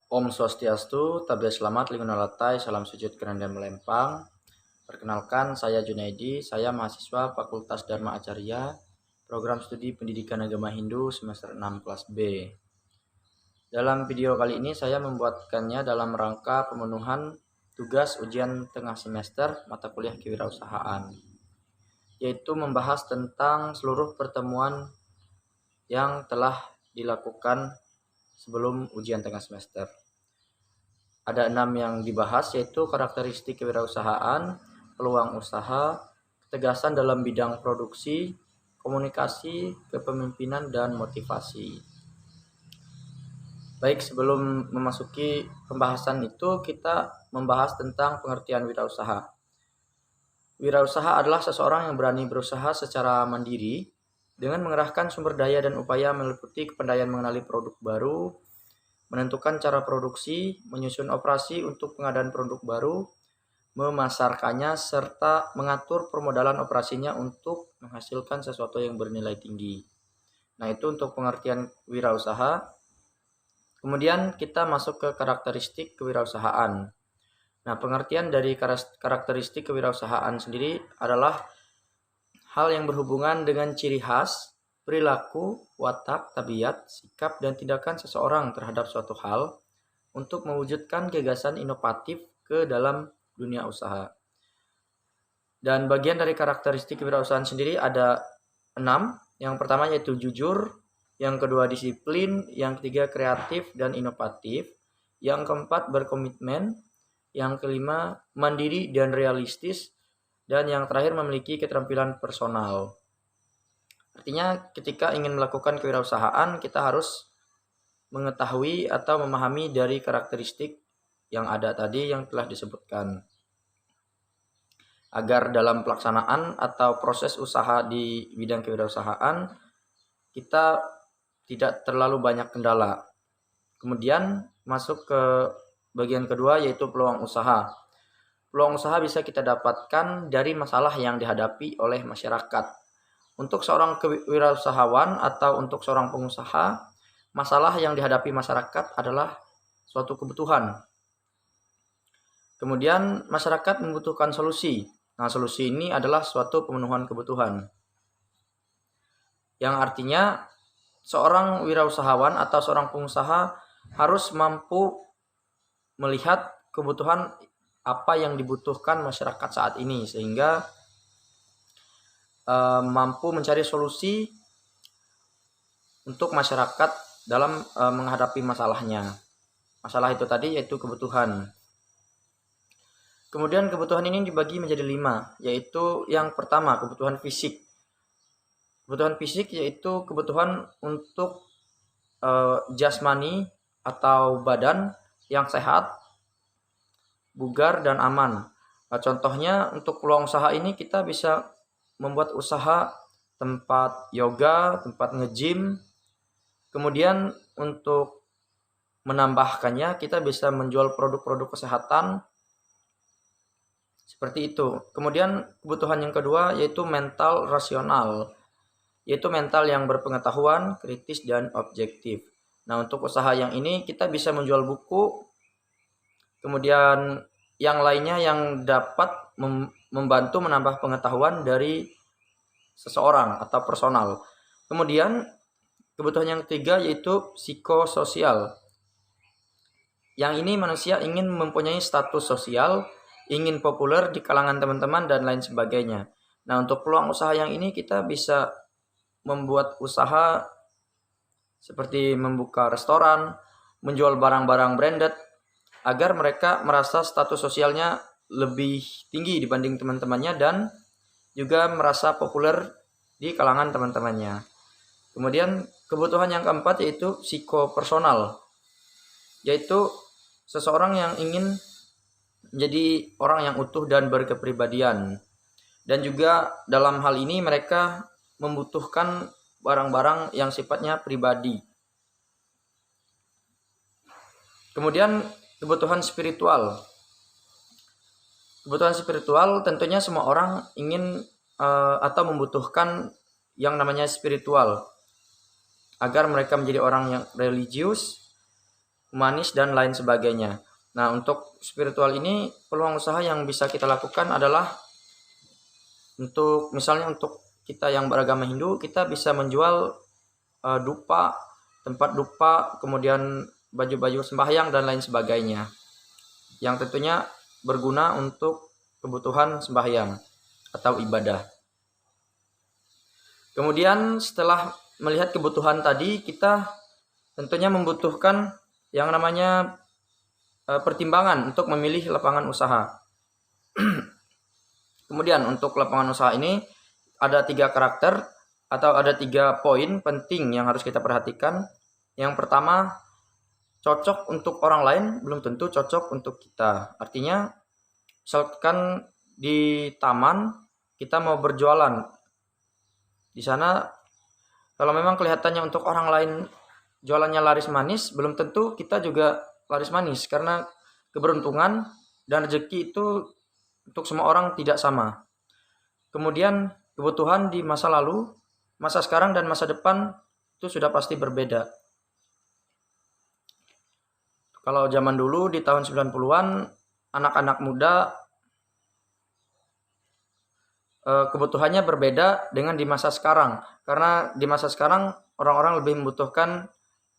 Om Swastiastu, Tabia Selamat, Lingunalatai, Salam Sujud Keran dan Melempang. Perkenalkan, saya Junaidi, saya mahasiswa Fakultas Dharma Acarya, Program Studi Pendidikan Agama Hindu semester 6 kelas B. Dalam video kali ini saya membuatkannya dalam rangka pemenuhan tugas ujian tengah semester mata kuliah kewirausahaan, yaitu membahas tentang seluruh pertemuan yang telah dilakukan sebelum ujian tengah semester. Ada 6 yang dibahas, yaitu karakteristik kewirausahaan, peluang usaha, ketegasan dalam bidang produksi, komunikasi, kepemimpinan, dan motivasi. Baik, sebelum memasuki pembahasan itu, kita membahas tentang pengertian wirausaha. Wirausaha adalah seseorang yang berani berusaha secara mandiri dengan mengerahkan sumber daya dan upaya meliputi kepandaian mengenali produk baru, menentukan cara produksi, menyusun operasi untuk pengadaan produk baru, memasarkannya, serta mengatur permodalan operasinya untuk menghasilkan sesuatu yang bernilai tinggi. Nah, itu untuk pengertian wirausaha. Kemudian kita masuk ke karakteristik kewirausahaan. Nah, pengertian dari karakteristik kewirausahaan sendiri adalah hal yang berhubungan dengan ciri khas, perilaku, watak, tabiat, sikap, dan tindakan seseorang terhadap suatu hal untuk mewujudkan gagasan inovatif ke dalam dunia usaha. Dan bagian dari karakteristik kewirausahaan sendiri ada 6. Yang pertama yaitu jujur, yang kedua disiplin, yang ketiga kreatif dan inovatif, yang keempat berkomitmen, yang kelima mandiri dan realistis, dan yang terakhir memiliki keterampilan personal. Artinya ketika ingin melakukan kewirausahaan, kita harus mengetahui atau memahami dari karakteristik yang ada tadi yang telah disebutkan, agar dalam pelaksanaan atau proses usaha di bidang kewirausahaan kita tidak terlalu banyak kendala. Kemudian masuk ke bagian kedua, yaitu peluang usaha. Peluang usaha bisa kita dapatkan dari masalah yang dihadapi oleh masyarakat. Untuk seorang kewirausahawan atau untuk seorang pengusaha, masalah yang dihadapi masyarakat adalah suatu kebutuhan. Kemudian masyarakat membutuhkan solusi. Nah, solusi ini adalah suatu pemenuhan kebutuhan. Yang artinya seorang wirausahawan atau seorang pengusaha harus mampu melihat kebutuhan apa yang dibutuhkan masyarakat saat ini, sehingga mampu mencari solusi untuk masyarakat dalam menghadapi masalahnya. Masalah itu tadi yaitu kebutuhan. Kemudian kebutuhan ini dibagi menjadi 5, yaitu yang pertama kebutuhan fisik. Kebutuhan fisik yaitu kebutuhan untuk jasmani atau badan yang sehat, bugar, dan aman. Nah, contohnya untuk peluang usaha ini kita bisa membuat usaha tempat yoga, tempat nge-gym. Kemudian untuk menambahkannya kita bisa menjual produk-produk kesehatan seperti itu. Kemudian kebutuhan yang kedua yaitu mental rasional, yaitu mental yang berpengetahuan, kritis, dan objektif. Nah, untuk usaha yang ini kita bisa menjual buku, kemudian yang lainnya yang dapat membantu menambah pengetahuan dari seseorang atau personal. Kemudian kebutuhan yang ketiga yaitu psikososial. Yang ini manusia ingin mempunyai status sosial, ingin populer di kalangan teman-teman, dan lain sebagainya. Nah, untuk peluang usaha yang ini kita bisa membuat usaha seperti membuka restoran, menjual barang-barang branded, agar mereka merasa status sosialnya lebih tinggi dibanding teman-temannya dan juga merasa populer di kalangan teman-temannya. Kemudian kebutuhan yang keempat yaitu psikopersonal, yaitu seseorang yang ingin menjadi orang yang utuh dan berkepribadian. Dan juga dalam hal ini mereka membutuhkan barang-barang yang sifatnya pribadi. Kemudian kebutuhan spiritual. Kebutuhan spiritual tentunya semua orang ingin atau membutuhkan yang namanya spiritual, agar mereka menjadi orang yang religius, humanis, dan lain sebagainya. Nah, untuk spiritual ini peluang usaha yang bisa kita lakukan adalah misalnya untuk kita yang beragama Hindu, kita bisa menjual dupa, tempat dupa, kemudian baju-baju sembahyang dan lain sebagainya, yang tentunya berguna untuk kebutuhan sembahyang atau ibadah. Kemudian setelah melihat kebutuhan tadi, kita tentunya membutuhkan yang namanya pertimbangan untuk memilih lapangan usaha. Kemudian untuk lapangan usaha ini ada 3 karakter atau ada 3 poin penting yang harus kita perhatikan. Yang pertama, cocok untuk orang lain belum tentu cocok untuk kita. Artinya, misalkan di taman kita mau berjualan. Di sana kalau memang kelihatannya untuk orang lain jualannya laris manis, belum tentu kita juga laris manis, karena keberuntungan dan rezeki itu untuk semua orang tidak sama. Kemudian kebutuhan di masa lalu, masa sekarang, dan masa depan itu sudah pasti berbeda. Kalau zaman dulu di tahun 90-an, anak-anak muda kebutuhannya berbeda dengan di masa sekarang. Karena di masa sekarang orang-orang lebih membutuhkan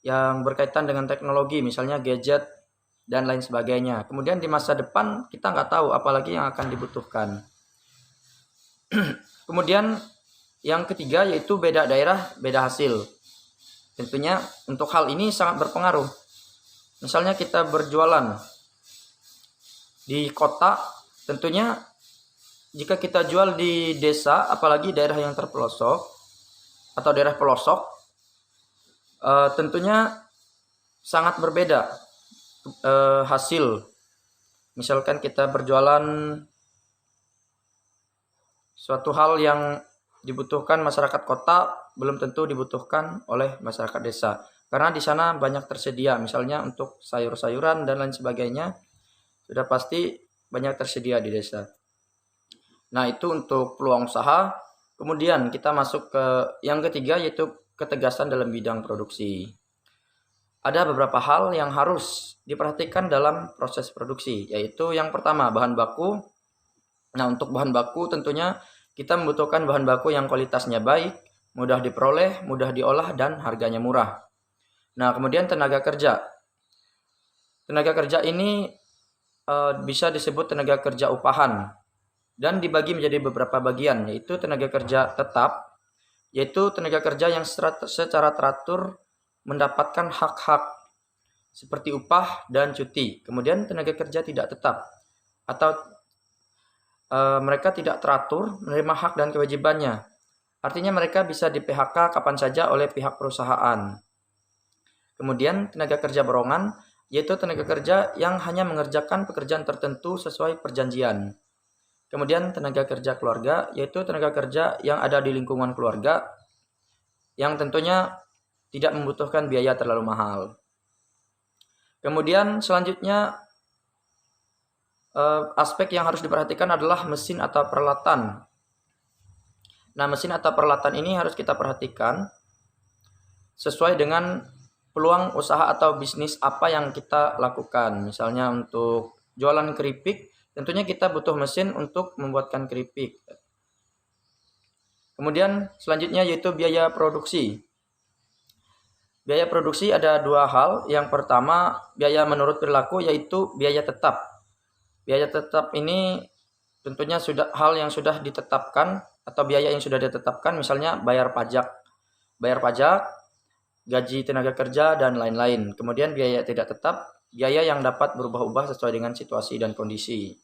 yang berkaitan dengan teknologi, misalnya gadget dan lain sebagainya. Kemudian di masa depan kita nggak tahu apalagi yang akan dibutuhkan. Kemudian yang ketiga yaitu beda daerah, beda hasil. Tentunya untuk hal ini sangat berpengaruh. Misalnya kita berjualan di kota, tentunya jika kita jual di desa, apalagi daerah yang terpelosok atau daerah pelosok, tentunya sangat berbeda hasil. Misalkan kita berjualan suatu hal yang dibutuhkan masyarakat kota belum tentu dibutuhkan oleh masyarakat desa, karena di sana banyak tersedia, misalnya untuk sayur-sayuran dan lain sebagainya sudah pasti banyak tersedia di desa. Nah, itu untuk peluang usaha. Kemudian kita masuk ke yang ketiga yaitu ketegasan dalam bidang produksi. Ada beberapa hal yang harus diperhatikan dalam proses produksi, yaitu yang pertama bahan baku. Nah, untuk bahan baku tentunya kita membutuhkan bahan baku yang kualitasnya baik, mudah diperoleh, mudah diolah, dan harganya murah. Nah, kemudian tenaga kerja. Tenaga kerja ini bisa disebut tenaga kerja upahan dan dibagi menjadi beberapa bagian, yaitu tenaga kerja tetap, yaitu tenaga kerja yang secara teratur mendapatkan hak-hak seperti upah dan cuti. Kemudian tenaga kerja tidak tetap atau mereka tidak teratur menerima hak dan kewajibannya. Artinya mereka bisa di PHK kapan saja oleh pihak perusahaan. Kemudian tenaga kerja borongan, yaitu tenaga kerja yang hanya mengerjakan pekerjaan tertentu sesuai perjanjian. Kemudian tenaga kerja keluarga, yaitu tenaga kerja yang ada di lingkungan keluarga, yang tentunya tidak membutuhkan biaya terlalu mahal. Kemudian selanjutnya aspek yang harus diperhatikan adalah mesin atau peralatan. Nah, mesin atau peralatan ini harus kita perhatikan sesuai dengan peluang usaha atau bisnis apa yang kita lakukan. Misalnya untuk jualan keripik, tentunya kita butuh mesin untuk membuatkan keripik. Kemudian selanjutnya yaitu biaya produksi. Biaya produksi ada 2 hal. Yang pertama, biaya menurut perilaku, yaitu biaya tetap. Biaya tetap ini tentunya sudah hal yang sudah ditetapkan atau biaya yang sudah ditetapkan, misalnya bayar pajak, gaji tenaga kerja, dan lain-lain. Kemudian biaya tidak tetap, biaya yang dapat berubah-ubah sesuai dengan situasi dan kondisi.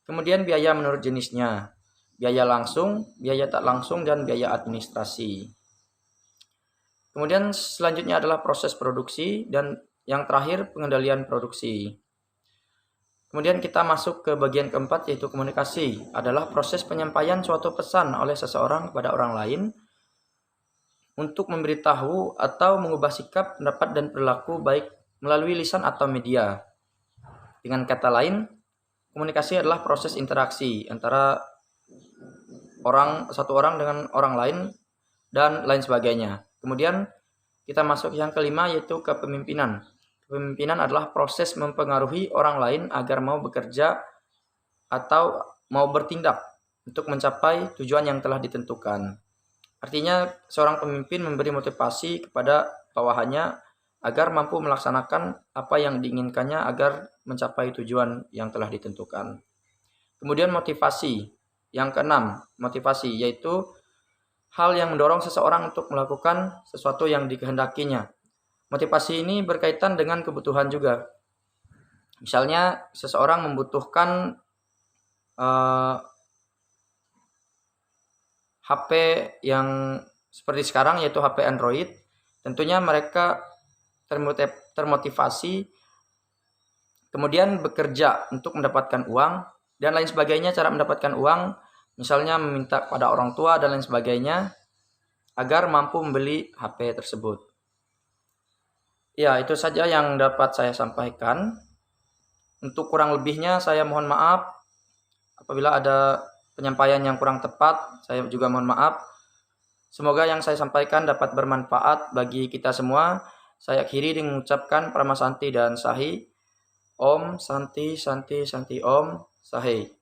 Kemudian biaya menurut jenisnya, biaya langsung, biaya tak langsung, dan biaya administrasi. Kemudian selanjutnya adalah proses produksi, dan yang terakhir pengendalian produksi. Kemudian kita masuk ke bagian keempat, yaitu komunikasi. Adalah proses penyampaian suatu pesan oleh seseorang kepada orang lain untuk memberitahu atau mengubah sikap, pendapat, dan perilaku baik melalui lisan atau media. Dengan kata lain, komunikasi adalah proses interaksi antara satu orang dengan orang lain dan lain sebagainya. Kemudian kita masuk yang kelima, yaitu kepemimpinan. kepemimpinan adalah proses mempengaruhi orang lain agar mau bekerja atau mau bertindak untuk mencapai tujuan yang telah ditentukan. Artinya, seorang pemimpin memberi motivasi kepada bawahannya agar mampu melaksanakan apa yang diinginkannya agar mencapai tujuan yang telah ditentukan. Kemudian motivasi. Yang keenam, motivasi yaitu hal yang mendorong seseorang untuk melakukan sesuatu yang dikehendakinya. Motivasi ini berkaitan dengan kebutuhan juga. Misalnya seseorang membutuhkan HP yang seperti sekarang yaitu HP Android. Tentunya mereka termotivasi kemudian bekerja untuk mendapatkan uang dan lain sebagainya. Cara mendapatkan uang misalnya meminta pada orang tua dan lain sebagainya agar mampu membeli HP tersebut. Ya, itu saja yang dapat saya sampaikan. Untuk kurang lebihnya saya mohon maaf. Apabila ada penyampaian yang kurang tepat, saya juga mohon maaf. Semoga yang saya sampaikan dapat bermanfaat bagi kita semua. Saya akhiri dengan mengucapkan Parama Santi dan Sahi. Om Santi Santi Santi Om Sahi.